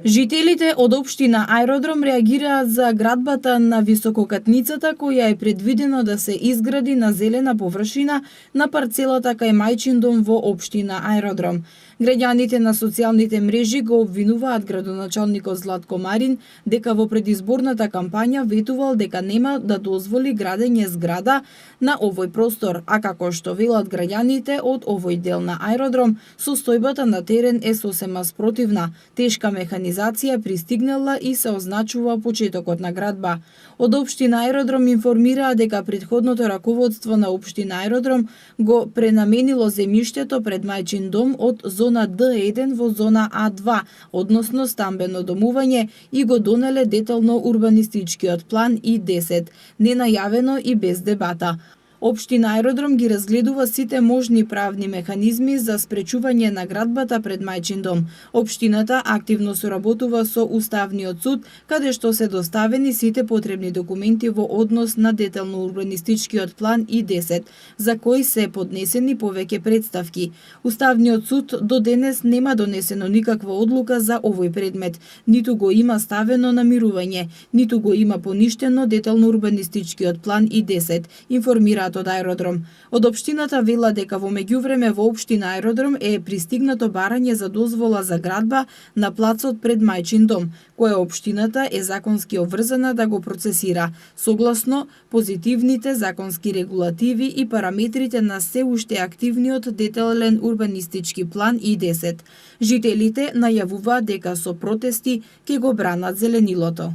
Жителите од општина Аеродром реагираат за градбата на висококатницата која е предвидено да се изгради на зелена површина на парцелата кај мајчин дом во општина Аеродром. Граѓаните на социјалните мрежи го обвинуваат градоначалникот Златко Марин дека во предизборната кампања ветувал дека нема да дозволи градење зграда на овој простор, а како што велат граѓаните од овој дел на Аеродром, состојбата на терен е сосема спротивна. Тешка механизација пристигнала и се означува почетокот на градба. Од општина Аеродром информираа дека претходното раководство на општина Аеродром го пренаменило земјиштето пред мајчин дом од зона Д1 во зона А2, односно стамбено домување, и го донеле детално урбанистичкиот план И10, ненајавено и без дебата. Општина Аеродром ги разгледува сите можни правни механизми за спречување на градбата пред мајчин дом. Општината активно соработува со Уставниот суд, каде што се доставени сите потребни документи во однос на детално урбанистичкиот план И10, за кој се поднесени повеќе претставки. Уставниот суд до денес нема донесено никаква одлука за овој предмет, ниту го има ставено на мирување, ниту го има поништено детално урбанистичкиот план И10, информира од Аеродром. Од општината вела дека во меѓувреме во општина Аеродром е пристигнато барање за дозвола за градба на плацот пред мајчин дом, кое општината е законски обврзана да го процесира, согласно позитивните законски регулативи и параметрите на се уште активниот детален урбанистички план И10. Жителите најавуваат дека со протести ќе го бранат зеленилото.